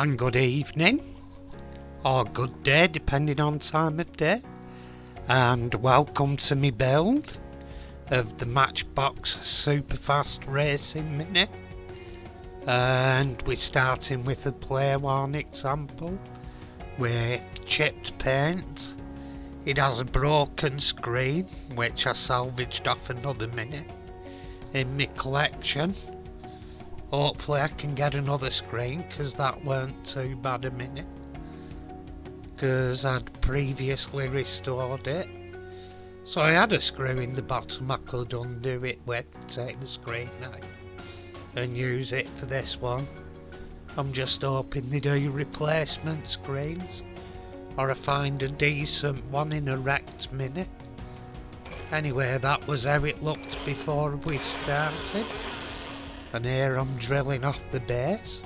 and good evening, or good day depending on time of day, and welcome to me build of the Matchbox Superfast Racing Mini. And we're starting with a player one example with chipped paint. It has a broken screen which I salvaged off another Mini in my collection. Hopefully I can get another screen because that weren't too bad a Mini, because I'd previously restored it. So I had a screw in the bottom I could undo it with, take the screen out and use it for this one. I'm just hoping they do replacement screens, or I find a decent one in a wrecked Mini. Anyway, that was how it looked before we started. And here I'm drilling off the base.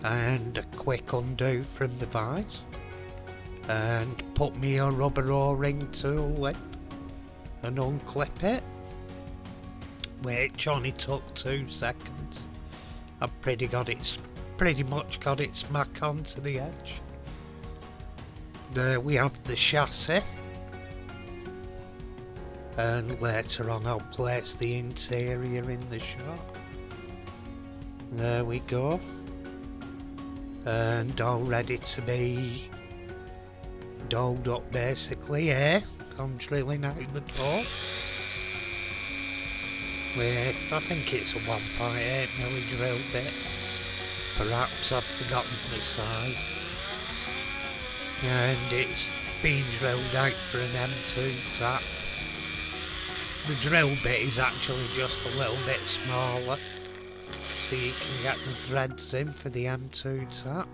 And a quick undo from the vise. And put me a rubber O-ring tool in and unclip it, which only took 2 seconds. I've pretty much got it smack onto the edge. There we have the chassis, and later on I'll place the interior in the shop. There we go, and all ready to be doled up basically. Here I'm drilling out the post with, I think it's a 1.8mm drill bit, perhaps I've forgotten the size, and it's been drilled out for an M2 tap. The drill bit is actually just a little bit smaller, so you can get the threads in for the M2 tap.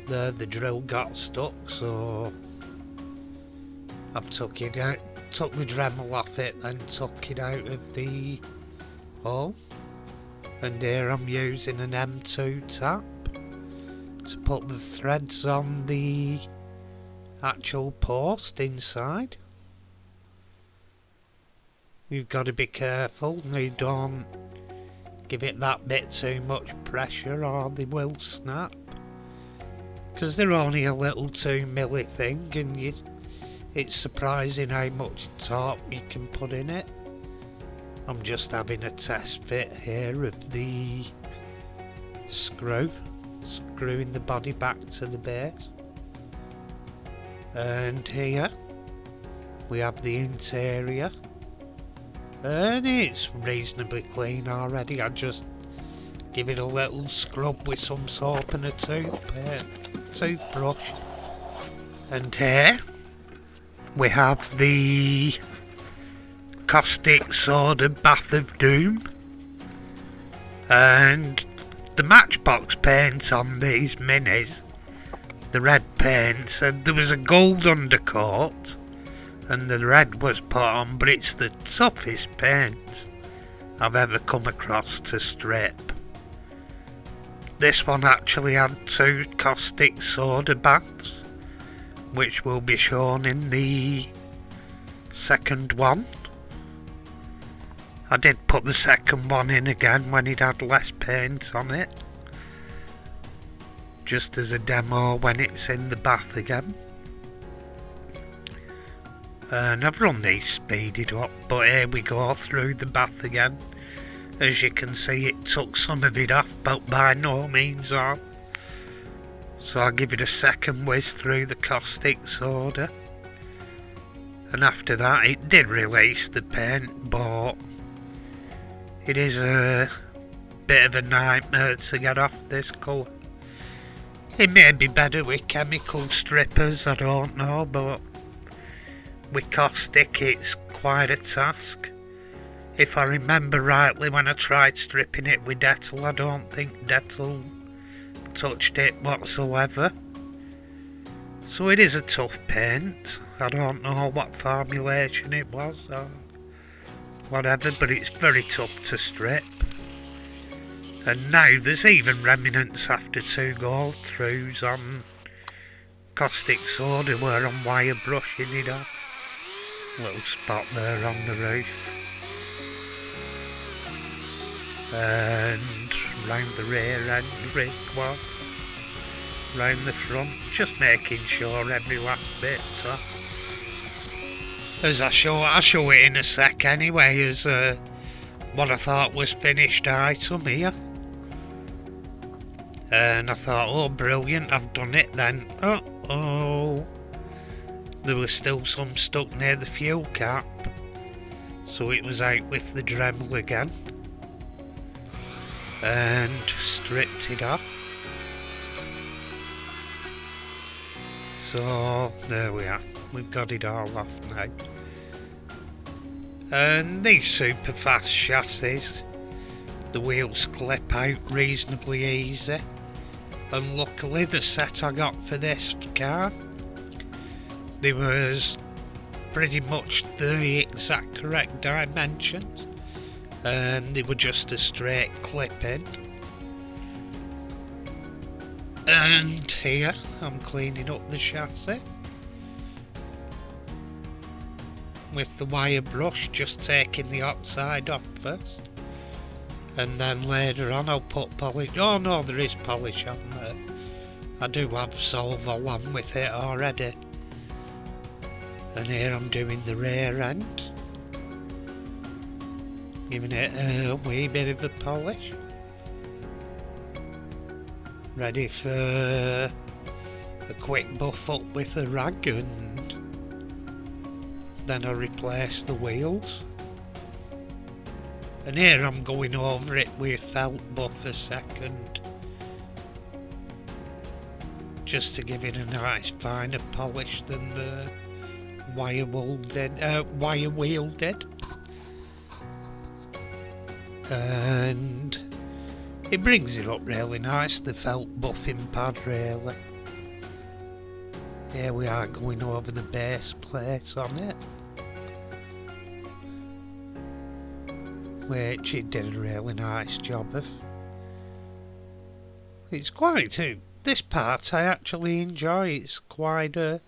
The drill got stuck, so I've took it out, took the Dremel off it, then took it out of the hole. And here I'm using an M2 tap to put the threads on the actual post inside. You've got to be careful, you don't give it that bit too much pressure or they will snap, because they're only a little 2mm thing, and it's surprising how much torque you can put in it. I'm just having a test fit here of the screwing the body back to the base. And here we have the interior, and it's reasonably clean already. I just give it a little scrub with some soap and a toothbrush. And here we have the caustic soda bath of doom, and the Matchbox paint on these minis, the red paint, said there was a gold undercoat and the red was put on, but it's the toughest paint I've ever come across to strip. This one actually had 2 caustic soda baths, which will be shown in the second one. I did put the second one in again when it had less paint on it, just as a demo when it's in the bath again. And I've run these speeded up, but here we go through the bath again. As you can see, it took some of it off, but by no means all. So I'll give it a second whiz through the caustic soda, and after that it did release the paint, but it is a bit of a nightmare to get off this colour. It may be better with chemical strippers, I don't know, but with caustic it's quite a task. If I remember rightly, when I tried stripping it with Dettol, I don't think Dettol touched it whatsoever. So it is a tough paint. I don't know what formulation it was or whatever, but it's very tough to strip. And now there's even remnants after 2 gold throughs on caustic soda where I'm wire brushing it off. Little spot there on the roof. And round the rear end, rear quarters, round the front, just making sure every last bit's off. As I'll show it in a sec anyway, as what I thought was finished item here. And I thought, oh brilliant, I've done it then. Uh-oh. There was still some stuck near the fuel cap. So it was out with the Dremel again. And stripped it off. So there we are. We've got it all off now. And these super fast chassis, the wheels clip out reasonably easy. And luckily the set I got for this car, they was pretty much the exact correct dimensions, and they were just a straight clip in. And here I'm cleaning up the chassis with the wire brush, just taking the oxide off first, and then later on I'll put polish. Oh no, there is polish on there. I do have Solvol on with it already. And here I'm doing the rear end, giving it a wee bit of a polish, ready for a quick buff up with a rag, and then I replace the wheels. And here I'm going over it with felt buff a second, just to give it a nice finer polish than the wire wheel did. And it brings it up really nice, the felt buffing pad really. Here we are going over the base plate on it, which it did a really nice job of. It's quite this part I actually enjoy. It's quite a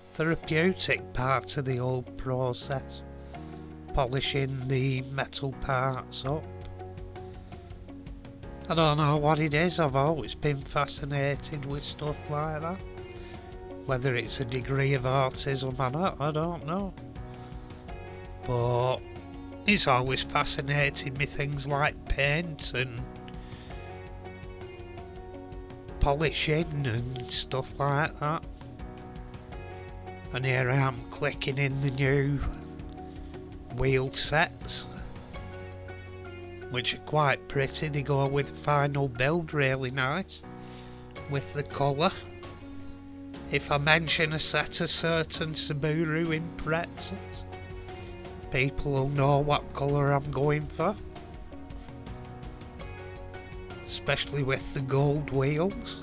therapeutic part of the whole process, polishing the metal parts up. I don't know what it is, I've always been fascinated with stuff like that. Whether it's a degree of autism or not, I don't know. But it's always fascinated me, things like paint and polishing and stuff like that. And here I am clicking in the new wheel sets, which are quite pretty. They go with final build really nice with the colour. If I mention a set of certain Subaru Imprezas, people will know what colour I'm going for, especially with the gold wheels.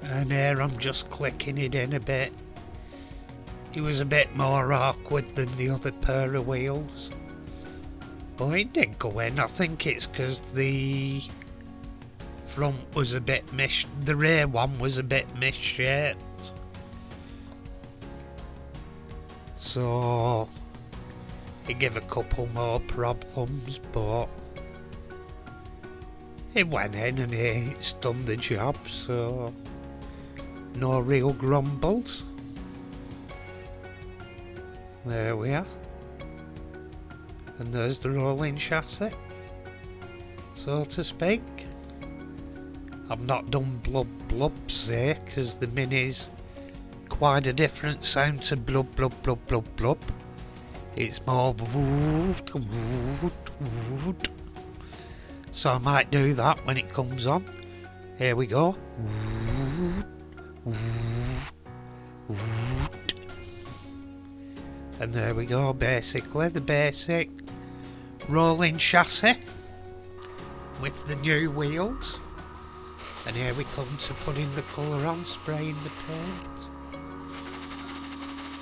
And here I'm just clicking it in a bit. It was a bit more awkward than the other pair of wheels, but it did go in. I think it's because the front was a bit the rear one was a bit misshaped, so it gave a couple more problems, but it went in and it's done the job, so no real grumbles. There we are. And there's the rolling chassis, so to speak. I've not done blubs here because the Mini's quite a different sound to blub blub blub blub blub. It's more woot woot woot. So I might do that when it comes on. Here we go. Woot woot woot. And there we go, basically the basic rolling chassis with the new wheels. And here we come to putting the colour on, spraying the paint.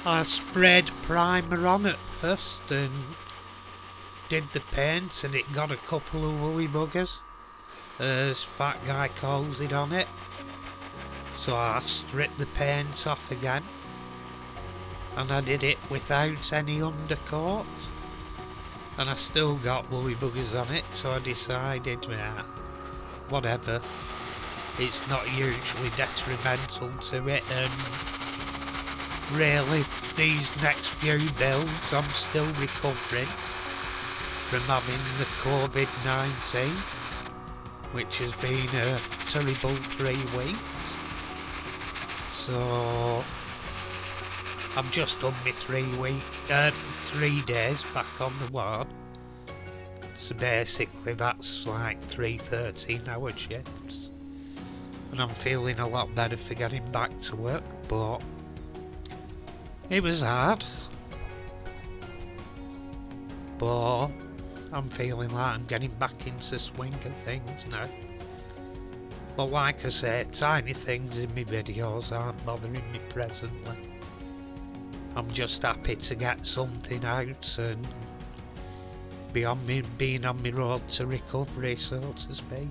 I sprayed primer on at first and did the paint, and it got a couple of woolly buggers, as Fat Guy calls it, on it. So I stripped the paint off again, and I did it without any undercoat. and I still got woolly buggers on it, so I decided, whatever, it's not hugely detrimental to it, and really these next few builds I'm still recovering from having the COVID-19, which has been a terrible 3 weeks. So I've just done my 3 days back on the ward. So basically that's like 3 13-hour shifts. And I'm feeling a lot better for getting back to work, but it was hard. But I'm feeling like I'm getting back into swing of things now. But like I say, tiny things in my videos aren't bothering me presently. I'm just happy to get something out and being on my road to recovery, so to speak.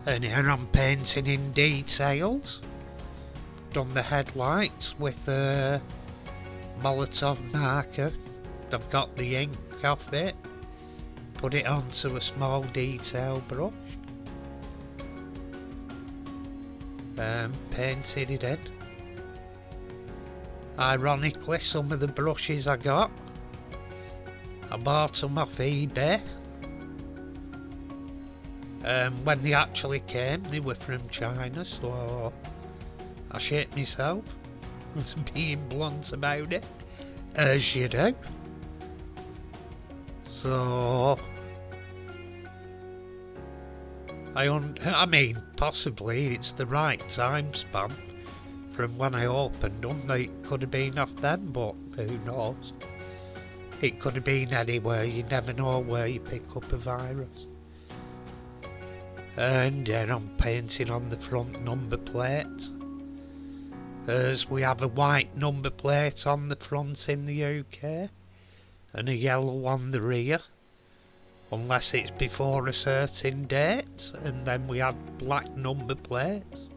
And here I'm painting in details. Done the headlights with a Molotov marker. I've got the ink off it. Put it onto a small detail brush. Painted it in. Ironically, some of the brushes I bought them off eBay. When they actually came, they were from China, so I shit myself, being blunt about it, as you do. So I mean, possibly it's the right time span from when I opened them. It could have been off them, but who knows? It could have been anywhere. You never know where you pick up a virus. And then I'm painting on the front number plate, as we have a white number plate on the front in the UK and a yellow on the rear, unless it's before a certain date, and then we had black number plates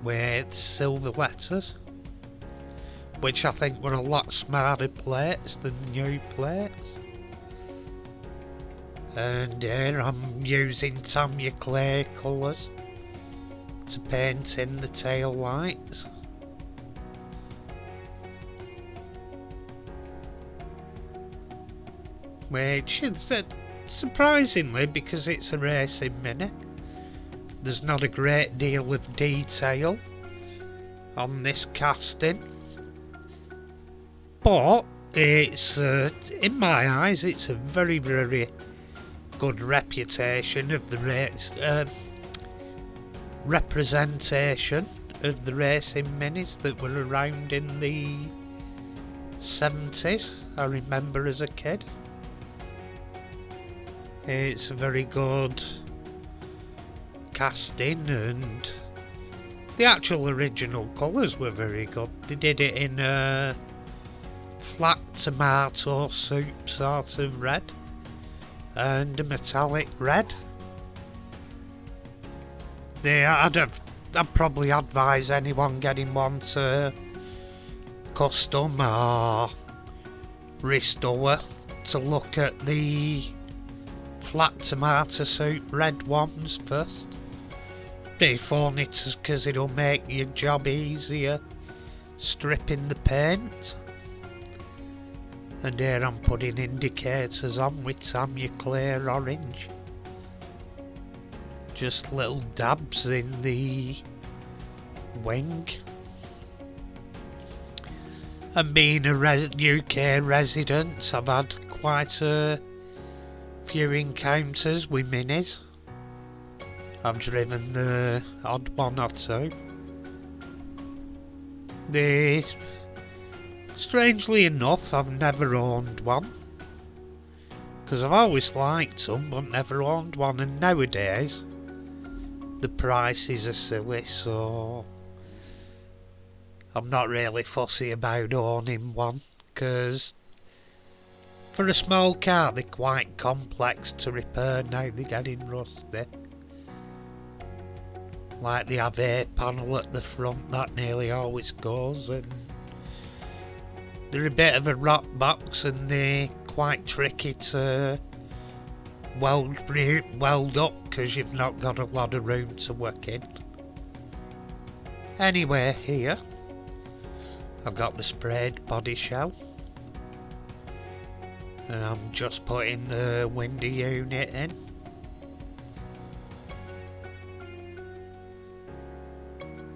with silver letters, which I think were a lot smarter plates than the new plates. And here I'm using Tamiya clay colours to paint in the tail lights. Which is surprisingly, because it's a racing Mini, there's not a great deal of detail on this casting. But it's, in my eyes, it's a very, very good reputation of the race, representation of the racing Minis that were around in the 70s, I remember as a kid. It's a very good casting, and the actual original colours were very good. They did it in a flat tomato soup sort of red and a metallic red. I'd probably advise anyone getting one to custom or restore to look at the flat tomato soup red ones first. Pretty funny because it'll make your job easier stripping the paint. And here I'm putting indicators on with Tamiya clear orange. Just little dabs in the wing. And being a UK resident, I've had quite a few encounters with Minis. I've driven the odd one or two. Strangely enough, I've never owned one, because I've always liked them but never owned one, and nowadays the prices are silly, so I'm not really fussy about owning one, because for a small car they're quite complex to repair now. They're getting rusty. Like they have a panel at the front that nearly always goes, and they're a bit of a rock box, and they're quite tricky to weld up because you've not got a lot of room to work in. Anyway, here I've got the sprayed body shell, and I'm just putting the window unit in.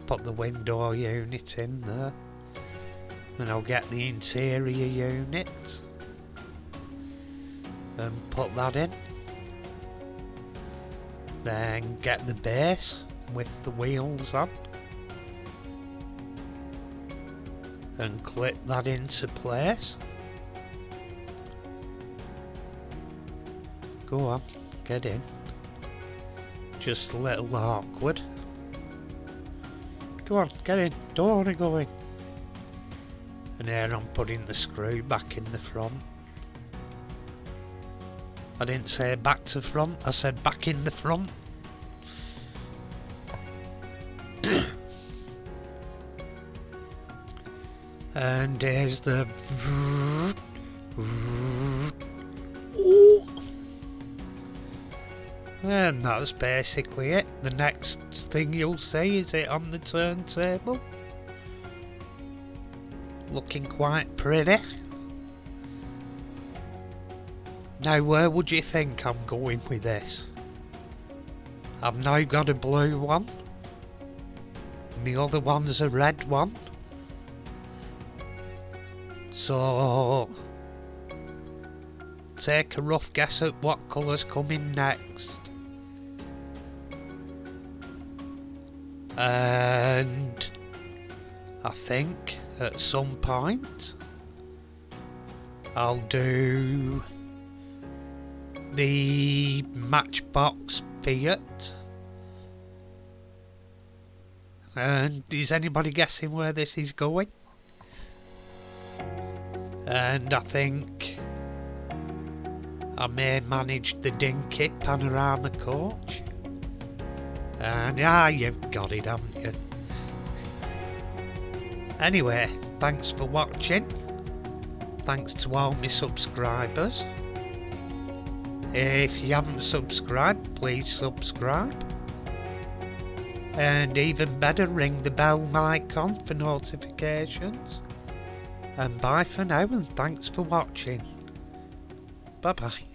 Put the window unit in there, and I'll get the interior unit and put that in. Then get the base with the wheels on and clip that into place. Go on, get in. Just a little awkward. Go on, get in, don't want to go in. And here I'm putting the screw back in the front. I didn't say back to front, I said back in the front. And here's the... And that's basically it. The next thing you'll see is it on the turntable. Looking quite pretty. Now where would you think I'm going with this? I've now got a blue one. And the other one's a red one. So take a rough guess at what colour's coming next. And I think at some point I'll do the matchbox Fiat. And is anybody guessing where this is going? And I think I may manage the dinky panorama coach. And you've got it, haven't you? Anyway, thanks for watching. Thanks to all my subscribers. If you haven't subscribed, please subscribe. And even better, ring the bell icon for notifications. And bye for now, and thanks for watching. Bye bye.